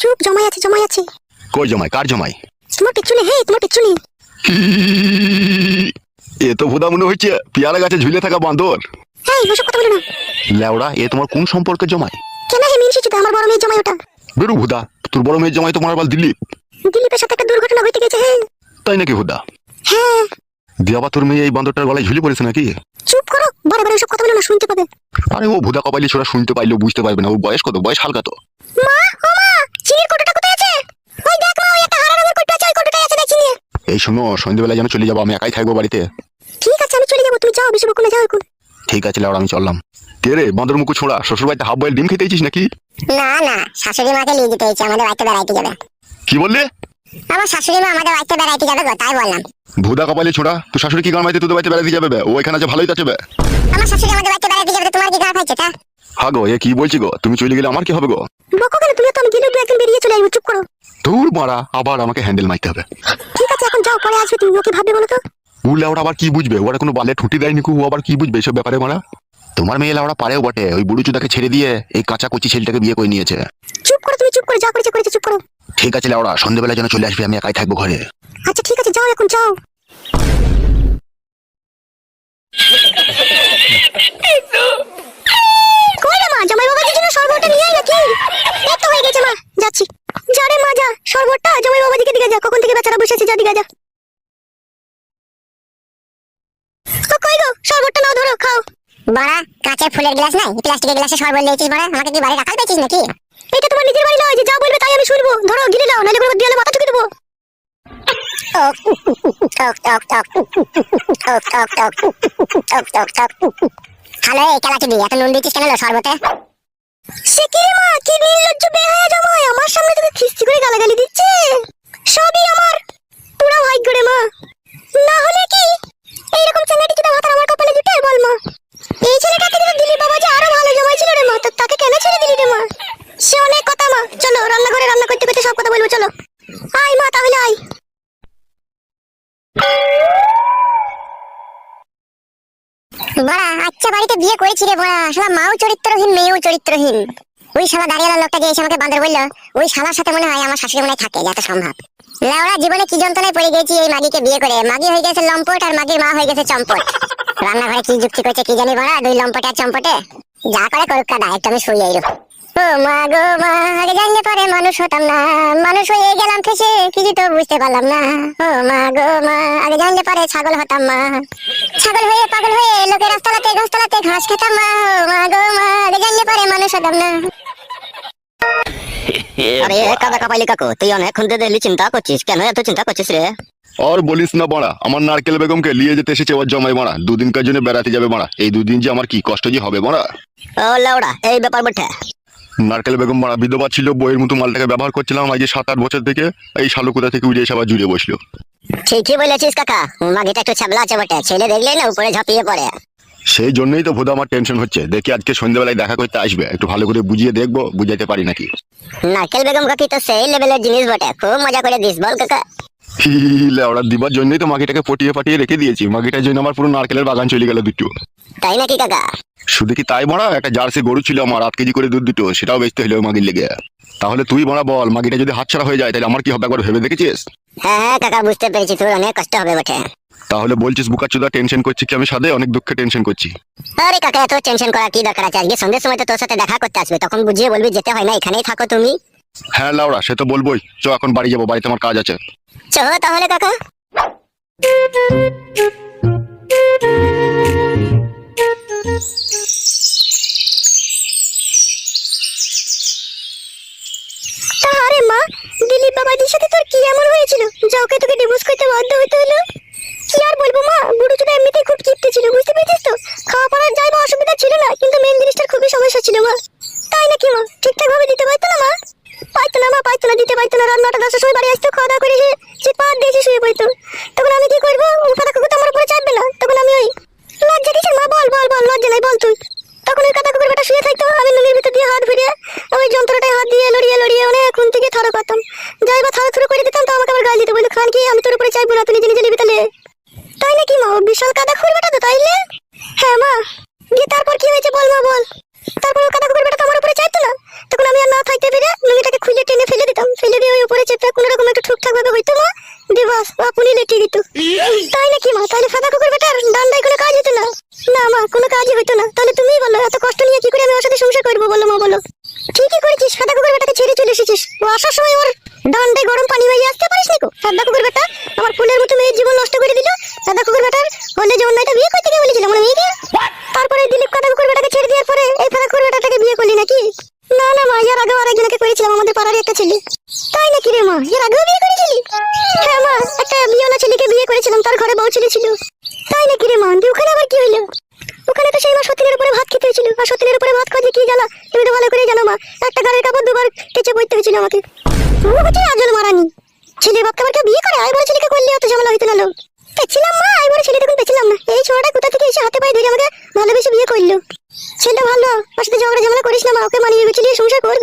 চুপ, জমাই আছে জমাই আছে। কই জমাই? কার জমাই? তোমার পেছনে, হে তোমার পেছনে। এ তো ভুদা মনে হচ্ছে পেয়ারা গাছে ঝুলে থাকা বাঁদর। হ্যাঁ ওসব কথা বলো না। লেওড়া, এ তোমার কোন সম্পর্কের জমাই? কেন হে মিনছি চুদা, আমার বড় মেয়ের জমাই ওটা। বেরু ভুদা, তোর বড় মেয়ের জমাই তোমার আবার দিল্লি। দিলীপের সাথে একটা দুর্ঘটনা ঘটে গেছে। হ্যাঁ তাই নাকি ভুদা? হ্যাঁ। দিয়ে আবার তোর মেয়ে এই বাঁদরটার গলায় ঝুলে পড়েছে নাকি? চুপ করো, বারে বারে ওসব কথা বলো না, শুনতে পাবে। আরে ও ভুদা কপালি ছোড়া, শুনতে পাইলেও বুঝতে পারবে না। ওর বয়স কত? বয়স হালকা তো। মা, ও মা, চিনির কৌটোটা কোথায় আছে? ওই দেখ মা, ওই একটা হারা রঙের কৌটো আছে, ওই কৌটোটাই আছে দেখ চিনি। এই শোনো, সন্ধ্যেবেলা যেন চলে যাবো, আমি একাই থাকবো বাড়িতে। ঠিক আছে আমি চলে যাবো, তুমি যাও, বেশি বকুলে যাও এখন। ঠিক আছে লেওড়া, আমি চললাম। কে রে বাঁদর মুখো ছোড়া, শ্বশুর বাড়িতে হাফ বয়েল ডিম খেতে ইচ্ছিস নাকি? না না, শাশুড়ি মাকে নিয়ে যেতে হয়েছে, আমাদের বাড়িতে বেড়াইতে যাবে। কি বললে? আমার শাশুড়ি মা আমাদের বাড়িতে বেড়াইতে যাবে গো, তাই বললাম। ভুদা কপালি ছোড়া, তুই শাশুড়ি কি গান মাইতে তোদের বাড়িতে বেড়াতে যাবে বে? ও এখানে আছে ভালোই যাচ্ছে বে। আমার শাশুড়ি আমাদের বাড়িতে বেড়াইতে যাবে, তোমার কি গা পাইছে তা? হা গো, এ কি বলছি গো? তুমি চলে গেলে আমার কি হবে গো? বকো কেন তুমি? তো আমি গেলে একদিন বেরিয়ে চলে আসবো, চুপ করো। দূর মারা, আবার আমাকে হ্যান্ডেল মারতে হবে। ঠিক আছে এখন যাও, পরে আসবে তুমি। ওকে ভাববে বলো তো। ও লেওড়া আবার কি বুঝবে? ওরা কোনো বালে ঠুটি দেয়নি, ও আবার কি বুঝবে এসব ব্যাপারে মারা? তোমার মেয়ে লেওড়া পারেও বটে, ওই বুড়ু চুদাকে ছেড়ে দিয়ে এই কাঁচা কচি ছেলেটাকে বিয়ে করে নিয়েছে। চুপ করো তুমি, চুপ করে যা করেছে করেছে, চুপ করো। ঠিক আছে লেওড়া, সন্ধ্যেবেলা যেন চলে আসবে, আমি একাই থাকবো ঘরে। আচ্ছা ঠিক আছে, যাও এখন যাও। কই রে মা, জামাই বাবাজির জন্য শরবতটা নিয়ে আয় নাকি? এই তো হয়ে গেছে মা, যাচ্ছি। যা রে মা যা, শরবতটা জামাই বাবাজিকে দিকে যা, কখন থেকে বেচারা বসে আছে, যা দিকে যা। ও কই গো, শরবতটা নাও, ধরো খাও। বড়া, কাঁচের ফুলের গ্লাস নাই, প্লাস্টিকের গ্লাসে শরবত দিয়েছিস বড়া? আমাকে কি বাড়ি রাখাল পেয়েছিস নাকি? এটা তোমার নিজের বাড়ি নয় যে যা বলবে তাই আমি শুনবো। ধরো গিলে নাও, নাহলে পুরো দেয়ালে মাথা ঠুকে দেবো। হ্যালো, এই খেলাটি দি, এত নুন দিচ্ছিস কেন শরবতে? সে কি রে মা, কি নির্লজ্জ বেহায়া জামাই, আমার সামনে তোকে খিস্তি করে গালাগালি দিচ্ছে। সবই আমার পুরো ভাগ্য রে মা, না হলে কি এইরকম চেঙ্গাটি চুদা ভাতার আমার কপালে জুটে বল মা? এই ছেলেটাকে যদি দিলি বাবা যে আরো ভালো জামাই ছিল রে মা, তো তাকে কেন ছেড়ে দিলি রে মা? সে অনেক কথা মা, চলো রান্নাঘরে রান্না করতে করতে সব কথা বলবো, চলো। আয় মা তাহলে আয়। বড়া, আচ্ছা বাড়িতে বিয়ে করেছি রে বড়া, শালা মাও চরিত্রহীন মেয়েও চরিত্রহীন। ওই শালা দাঁড়িয়ালা লোকটা যে এসে আমাকে বাঁদর বললো, ওই শালার সাথে মনে হয় আমার শাশুড়ি মনে হয় থাকে, যত সম্ভব। লেওড়া, জীবনে কি যন্ত্রণায় পড়ে গেছি এই মাগিকে বিয়ে করে। মাগি হয়ে গেছে লম্পট আর মাগির মা হয়ে গেছে চম্পট। রান্নাঘরে কি যুক্তি করছে কি জানি বড়া, দুই লম্পটে আর চম্পটে। যা করে করুক কাদা, একটু আমি শুয়ে আইরো। ও মা গো মা, আগে জানলে পরে মানুষ হতাম না, মানুষ হয়ে গেলাম ফেসে, কিছু তো বুঝতে পারলাম না। ও মা গো মা, আগে জানলে পরে ছাগল হতাম মা, ছাগল হয়ে পাগল হয়ে লোকের রাস্তালাতে ঘাসতলাতে ঘাস খেতাম মা। ও মা গো মা, আগে জানলে পরে মানুষ হতাম না। আরে কাদা কাপাইলি কাকু, তুই অনেকক্ষণ ধরে দেখলি চিন্তা করছিস, কেন এত চিন্তা করছিস রে? আর বলিস না বাড়া, আমার নারকেল বেগমকে নিয়ে যেতে এসেছে ওর জমাই বাড়া, দুদিনকার জন্য বেড়াতে যাবে বাড়া। এই দুদিন যে আমার কি কষ্ট যে হবে বাড়া। ও লাউড়া, এই ব্যাপার বটে। নারকেল বেগম বাড়া বিধবা ছিল, বইয়ের মতো মালটাকে ব্যবহার করছিলাম আজ 7-8 বছর থেকে। এই শালু কোথা থেকে উড়ে এসে আবার জুড়ে বসলো। ঠিকই বলেছিস কাকা, মাগিটা একটু ছাবলা আছে বটে, ছেলে দেখলেই না উপরে ঝাঁপিয়ে পড়ে। সেই জন্যই তো ভোদা আমার টেনশন হচ্ছে। দেখি আজকে সন্ধ্যাবেলায় দেখা করতে আসবে, একটু ভালো করে বুঝিয়ে দেখবো, বুঝাইতে পারি নাকি। নারকেল বেগম কাকি তো সেই লেভেলের জিনিস বটে, খুব মজা করে দিস বল কাকা। ওরা দিবার জন্যই তো মাগিটাকে পটিয়ে পাঠিয়ে রেখে দিয়েছি। মাগিটার জন্য আমার পুরো নারকেলের বাগান চলে গেল দুটো। তাই নাকি কাকা? শুধু কি তাই বড়া, একটা জার্সি গরু ছিল আমার, 8 কেজি করে দুধ দুটো, সেটাও বেচতে হলো মাগির লেগে। তাহলে তুই বড়া বল, মাগিটা যদি হাতছাড়া হয়ে যায় তাহলে আমার কি হবে একবার ভেবে দেখেছিস? হ্যাঁ হ্যাঁ কাকা, বুঝতে পেরেছি, তোর অনেক কষ্ট হবে বটে। তাহলে বলছিস বুকাচুদা টেনশন করছি কি আমি? সাথে অনেক দুঃখে টেনশন করছি। আরে কাকা, এত টেনশন করা কি দরকার আছে? আজকে সন্ধ্যের সময় তো তোর সাথে দেখা করতে আসবে, তখন বুঝিয়ে বলবি যেতে হয় না, এখানেই থাকো তুমি। হ্যাঁ লাউড়া, সে তো বলবোই। চ এখন বাড়ি যাবো, বাড়িতে আমার কাজ আছে। চলো তাহলে কাকা। আরে মা, দিলীপ বাবাজির সাথে তোর কি এমন হয়েছিল যে ওকে তোকে ডিভোর্স করতে বাধ্য হতে হলো? কি আর বলবো মা, বুড়ো চুদা এমনিতেই খুব কিপটে ছিল, বুঝতে পেরেছিস তো। খাওয়া পড়ার যাইবা অসুবিধা ছিল না, কিন্তু মেন জিনিসটার খুবই সমস্যা ছিল মা। তাই নাকি মা? ঠিকঠাক ভাবে দিতে পারতো না মা? পাইতো না মা, পাইতো না, দিতে পারতো না। রাত 9টা 10টার সময় বাড়ি আসতো, খাওয়া দাওয়া করে যে পাত দিয়ে শুয়ে পড়তো। তখন আমি কি করবো? কাদা কুকুর তো আমার উপরে চাপবে না, তখন আমি ওই লজ্জা কিসের মা? বল বল বল, লজ্জা নাই বল তুই। তখন ওই কাদা কুকুর বেটা শুয়ে থাকতো, আমি নুনের ভিতর দিয়ে হাত ভিড়ে ওই যন্ত্রটায় হাত দিয়ে লড়িয়ে লড়িয়ে অনেকক্ষণ থেকে থারো করতাম। যাইবা থারো থুরো করে দিতাম, তো আমাকে আবার গাল দিতে বললো, খান কি আমি তোর উপরে চাইবো না, তুই নিজে নিজে নিবি তাহলে। তাই নাকি মা? ও বিশাল কাদা কুকুর বেটা তো তাইলে? হ্যাঁ মা। দিয়ে তারপর কি হয়েছে বল মা বল। তারপর ও কাদা কুকুর বেটা তো আমার উপরে চাইতো না, তখন আমি আর না থাকতে পেরে লুঙ্গিটাকে খুলে টেনে ফেলে দিতাম। আসার সময় ওর ডান্ডে গরম পানি হয়ে আসতে পারিস নিকো সাদা কুকুর বেটা আমার ফুলের মতো মেয়ের জীবন নষ্ট করে দিল সাদা কুকুর বেটার হলে যে অন্যটা বিয়ে করতে গিয়ে বলেছিলাম মানে মেয়েকে তারপরে দিলীপ কাদা কুকুর বেটাকে ছেড়ে দেওয়ার পরে এই ফাদা কুকুর বেটাটাকে বিয়ে করলি নাকি না না মা এর আগেও আরেকজনকে করেছিলাম আমাদের পাড়ারই একটা ছেলে তাই নাকি রে মা এর আগেও বিয়ে করেছিলি হ্যাঁ মা একটা বিয়েওয়ালা ছেলেকে বিয়ে করেছিলাম তার ঘরে বউ ছেলে ছিল তাই নাকি রে মা দিয়ে ওখানে আবার কি হইলো ওখানে তো সেই মা সতীনের উপরে ভাত খেতে হয়েছিল আর সতীনের উপরে ভাত খাওয়া যে কি জ্বালা তুমি তো ভালো করে জানো মা একটা গাড়ির কাপড় দুবার কেচে পড়তে হয়েছিল আমাকে ও হচ্ছে আজল মারানি ছেলের বাপকে আবার কেউ বিয়ে করে আই বড় ছেলেকে করলে অত ঝামেলা হইতো না লোক পেছিলাম মা আই বড় ছেলে তখন পেছিলাম না এই ছোড়াটা কোথা থেকে এসে হাতে পায়ে ধরে আমাকে ভালোবেসে বিয়ে করলো ছেলে ভালো ওর সাথে ঝগড়া ঝামেলা করিস না মা ওকে মানিয়ে গুছিয়ে সংসার করবি